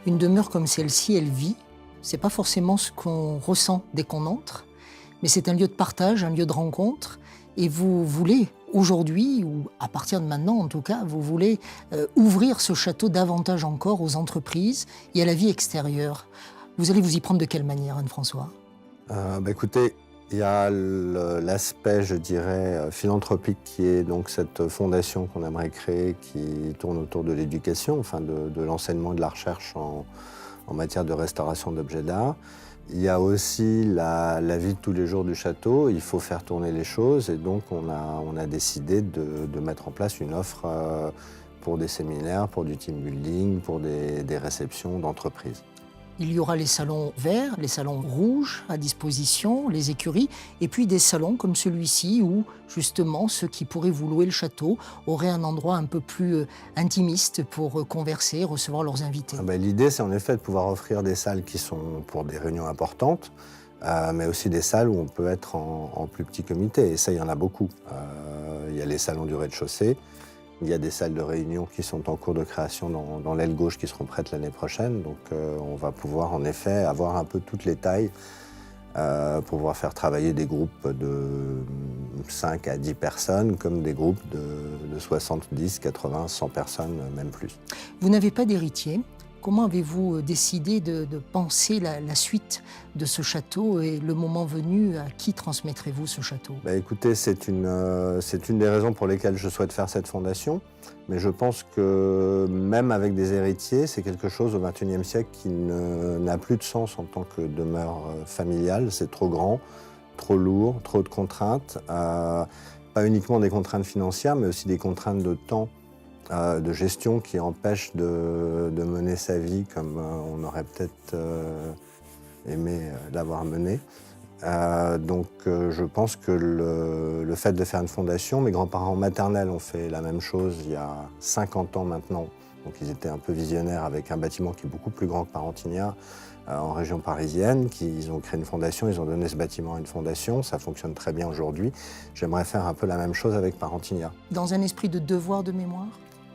Une demeure comme celle-ci, elle vit. C'est pas forcément ce qu'on ressent dès qu'on entre, mais c'est un lieu de partage, un lieu de rencontre. Et vous voulez, aujourd'hui, ou à partir de maintenant en tout cas, vous voulez ouvrir ce château davantage encore aux entreprises et à la vie extérieure. Vous allez vous y prendre de quelle manière, Anne-François ? Écoutez, il y a l'aspect, je dirais, philanthropique qui est donc cette fondation qu'on aimerait créer qui tourne autour de l'éducation, enfin de l'enseignement et de la recherche en matière de restauration d'objets d'art. Il y a aussi la vie de tous les jours du château, il faut faire tourner les choses et donc on a décidé de mettre en place une offre pour des séminaires, pour du team building, pour des réceptions d'entreprises. Il y aura les salons verts, les salons rouges à disposition, les écuries, et puis des salons comme celui-ci où, justement, ceux qui pourraient vous louer le château auraient un endroit un peu plus intimiste pour converser, recevoir leurs invités. L'idée, c'est en effet de pouvoir offrir des salles qui sont pour des réunions importantes, mais aussi des salles où on peut être en plus petit comité, et ça, il y en a beaucoup. Il y a les salons du rez-de-chaussée. Il y a des salles de réunion qui sont en cours de création dans l'aile gauche qui seront prêtes l'année prochaine. Donc on va pouvoir en effet avoir un peu toutes les tailles pour pouvoir faire travailler des groupes de 5 à 10 personnes comme des groupes de 70, 80, 100 personnes, même plus. Vous n'avez pas d'héritier. Comment avez-vous décidé de penser la suite de ce château et le moment venu, à qui transmettrez-vous ce château ? Écoutez, c'est une des raisons pour lesquelles je souhaite faire cette fondation. Mais je pense que même avec des héritiers, c'est quelque chose au XXIe siècle qui n'a plus de sens en tant que demeure familiale. C'est trop grand, trop lourd, trop de contraintes. Pas uniquement des contraintes financières, mais aussi des contraintes de temps, de gestion qui empêchent de mener sa vie comme on aurait peut-être aimé l'avoir menée. Donc je pense que le fait de faire une fondation, mes grands-parents maternels ont fait la même chose il y a 50 ans maintenant. Donc ils étaient un peu visionnaires avec un bâtiment qui est beaucoup plus grand que Parentigna, en région parisienne. Ils ont créé une fondation, ils ont donné ce bâtiment à une fondation, ça fonctionne très bien aujourd'hui. J'aimerais faire un peu la même chose avec Parentigna. Dans un esprit de devoir de mémoire ?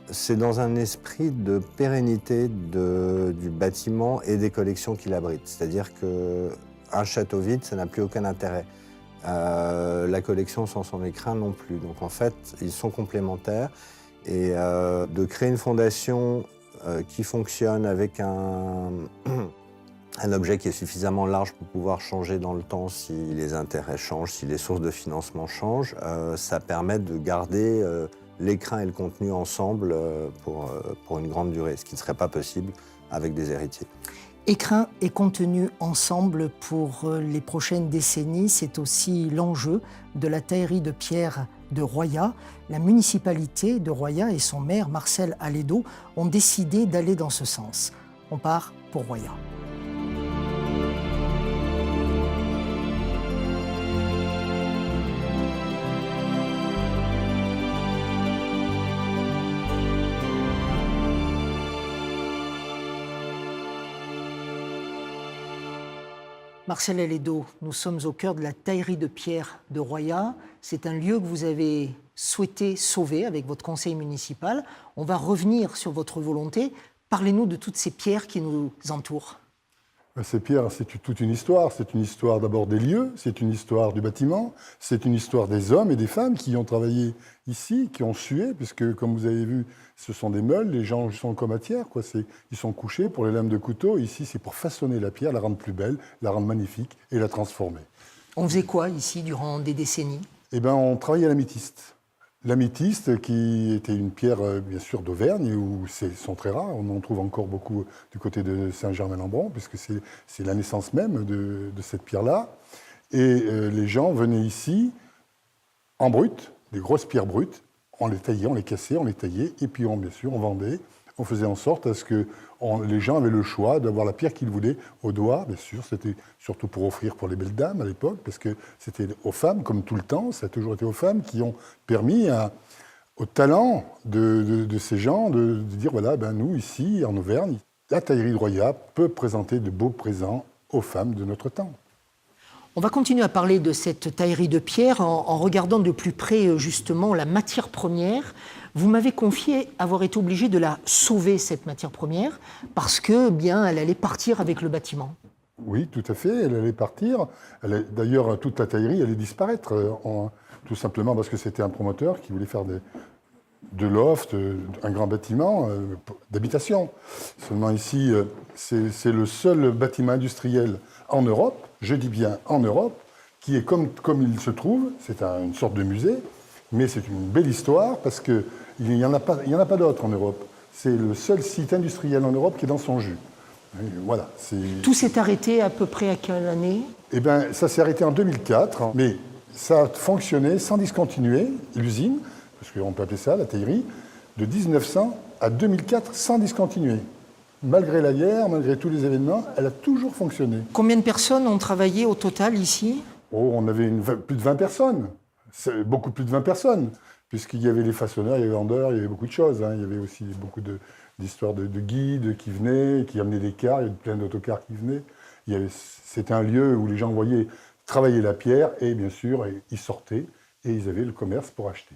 C'est dans un esprit de pérennité du bâtiment et des collections qu'il abrite. C'est-à-dire qu'un château vide, ça n'a plus aucun intérêt. La collection sans son écrin non plus. Donc en fait, ils sont complémentaires. Et de créer une fondation qui fonctionne avec un objet qui est suffisamment large pour pouvoir changer dans le temps si les intérêts changent, si les sources de financement changent, ça permet de garder l'écrin et le contenu ensemble pour une grande durée, ce qui ne serait pas possible avec des héritiers. Écrin et contenu ensemble pour les prochaines décennies, c'est aussi l'enjeu de la taillerie de pierre de Royat. La municipalité de Royat et son maire, Marcel Aledo, ont décidé d'aller dans ce sens. On part pour Royat. Marcel Aledo, nous sommes au cœur de la taillerie de pierre de Royat. C'est un lieu que vous avez souhaité sauver avec votre conseil municipal. On va revenir sur votre volonté. Parlez-nous de toutes ces pierres qui nous entourent. Ces pierres, c'est toute une histoire. C'est une histoire d'abord des lieux, c'est une histoire du bâtiment, c'est une histoire des hommes et des femmes qui ont travaillé ici, qui ont sué, puisque, comme vous avez vu, ce sont des meules, les gens sont comme matière, quoi. Ils sont couchés pour les lames de couteau. Ici, c'est pour façonner la pierre, la rendre plus belle, la rendre magnifique et la transformer. On faisait quoi ici durant des décennies ? On travaillait à l'améthyste. L'améthyste, qui était une pierre, bien sûr, d'Auvergne, où sont très rares. On en trouve encore beaucoup du côté de Saint-Germain-en-Bron, puisque c'est la naissance même de cette pierre-là. Et les gens venaient ici en brut, des grosses pierres brutes. On les taillait, on les cassait, on les taillait, et puis bien sûr, on vendait. On faisait en sorte à ce que les gens avaient le choix d'avoir la pierre qu'ils voulaient au doigt. Bien sûr, c'était surtout pour offrir pour les belles dames à l'époque, parce que c'était aux femmes, comme tout le temps, ça a toujours été aux femmes qui ont permis au talent de ces gens de dire, voilà, nous, ici, en Auvergne, la taillerie de Royat peut présenter de beaux présents aux femmes de notre temps. On va continuer à parler de cette taillerie de pierre en regardant de plus près justement la matière première. Vous m'avez confié avoir été obligé de la sauver, cette matière première, parce que, bien, elle allait partir avec le bâtiment. Oui, tout à fait, elle allait partir. D'ailleurs, toute la taillerie allait disparaître, tout simplement parce que c'était un promoteur qui voulait faire de loft, un grand bâtiment d'habitation. Seulement ici, c'est le seul bâtiment industriel en Europe, je dis bien en Europe, qui est comme il se trouve, c'est une sorte de musée, mais c'est une belle histoire parce qu'il n'y en a pas d'autres en Europe. C'est le seul site industriel en Europe qui est dans son jus. Voilà, tout s'est arrêté à peu près à quelle année? Eh bien, ça s'est arrêté en 2004, mais ça a fonctionné sans discontinuer, l'usine, parce qu'on peut appeler ça la taillerie, de 1900 à 2004 sans discontinuer. Malgré la guerre, malgré tous les événements, elle a toujours fonctionné. Combien de personnes ont travaillé au total ici? Oh, on avait plus de 20 personnes, beaucoup plus de 20 personnes, puisqu'il y avait les façonneurs, il y avait les vendeurs, il y avait beaucoup de choses. Il y avait aussi beaucoup d'histoires de guides qui venaient, qui amenaient des cars, il y avait plein d'autocars qui venaient. C'était un lieu où les gens voyaient travailler la pierre et bien sûr, ils sortaient et ils avaient le commerce pour acheter.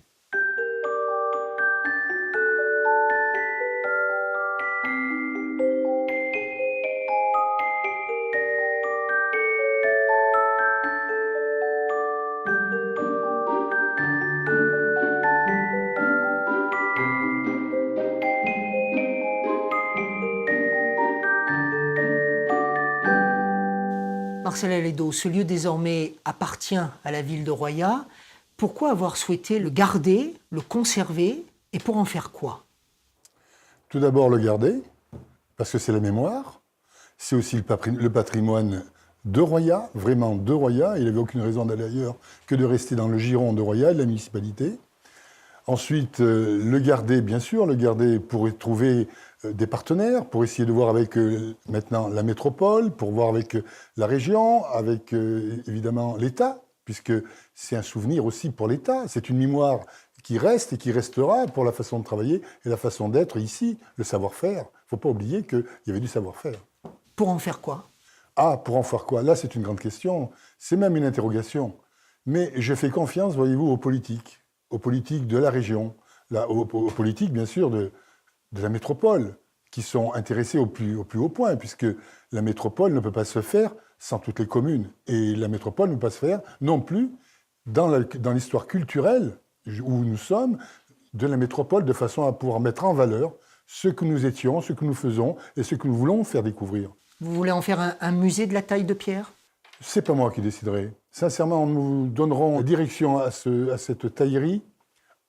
Marcel Aledo, ce lieu désormais appartient à la ville de Royat. Pourquoi avoir souhaité le garder, le conserver et pour en faire quoi? Tout d'abord le garder, parce que c'est la mémoire. C'est aussi le patrimoine de Royat, vraiment de Royat. Il n'avait aucune raison d'aller ailleurs que de rester dans le giron de Royat, de la municipalité. Ensuite, le garder, bien sûr, le garder pour y trouver des partenaires, pour essayer de voir avec maintenant la métropole, pour voir avec la région, avec évidemment l'État, puisque c'est un souvenir aussi pour l'État. C'est une mémoire qui reste et qui restera pour la façon de travailler et la façon d'être ici, le savoir-faire. Il ne faut pas oublier qu'il y avait du savoir-faire. Pour en faire quoi? Ah, pour en faire quoi? Là, c'est une grande question. C'est même une interrogation. Mais je fais confiance, voyez-vous, aux politiques de la région, aux politiques, bien sûr, de la métropole, qui sont intéressés au plus haut point, puisque la métropole ne peut pas se faire sans toutes les communes. Et la métropole ne peut pas se faire non plus dans l'histoire culturelle où nous sommes, de la métropole, de façon à pouvoir mettre en valeur ce que nous étions, ce que nous faisons et ce que nous voulons faire découvrir. Vous voulez en faire un musée de la taille de pierre? C'est pas moi qui déciderai. Sincèrement, nous donnerons la direction à cette taillerie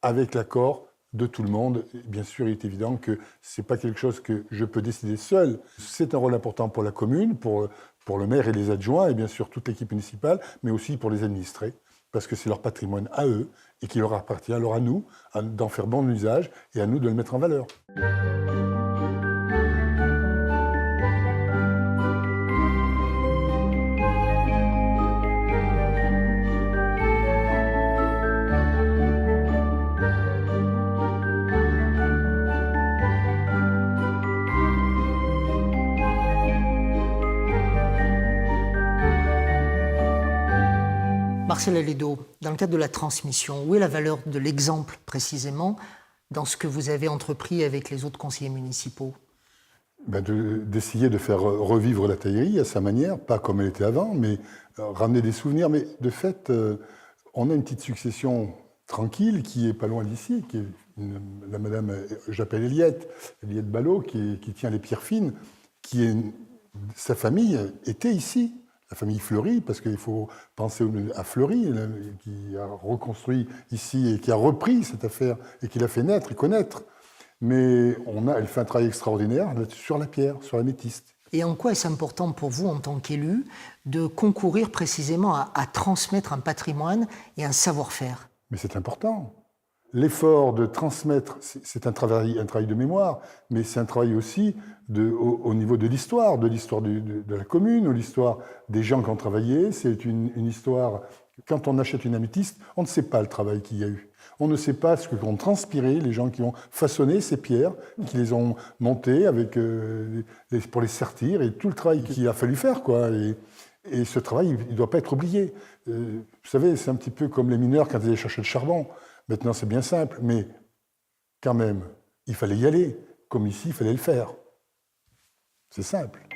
avec l'accord de tout le monde. Bien sûr, il est évident que ce n'est pas quelque chose que je peux décider seul. C'est un rôle important pour la commune, pour le maire et les adjoints, et bien sûr toute l'équipe municipale, mais aussi pour les administrés, parce que c'est leur patrimoine à eux, et qu'il leur appartient alors à nous d'en faire bon usage, et à nous de le mettre en valeur. Marcel Aledo, dans le cadre de la transmission, où est la valeur de l'exemple précisément dans ce que vous avez entrepris avec les autres conseillers municipaux? D'essayer de faire revivre la taillerie à sa manière, pas comme elle était avant, mais ramener des souvenirs. Mais de fait, on a une petite succession tranquille qui est pas loin d'ici, qui est la madame, j'appelle Eliette Ballot, qui tient les pierres fines, sa famille était ici. La famille Fleury, parce qu'il faut penser à Fleury, qui a reconstruit ici et qui a repris cette affaire et qui l'a fait naître et connaître. Mais elle fait un travail extraordinaire sur la pierre, sur la métiste. Et en quoi est-ce important pour vous, en tant qu'élu, de concourir précisément à transmettre un patrimoine et un savoir-faire? Mais c'est important. L'effort de transmettre, c'est un travail de mémoire, mais c'est un travail aussi au niveau de l'histoire de la commune, de l'histoire des gens qui ont travaillé. C'est une histoire, quand on achète une améthyste, on ne sait pas le travail qu'il y a eu. On ne sait pas ce qu'ont transpiré les gens qui ont façonné ces pierres, qui les ont montées pour les sertir, et tout le travail qu'il a fallu faire, quoi. Et ce travail, il ne doit pas être oublié. Vous savez, c'est un petit peu comme les mineurs quand ils allaient chercher le charbon. Maintenant, c'est bien simple, mais quand même, il fallait y aller. Comme ici, il fallait le faire. C'est simple.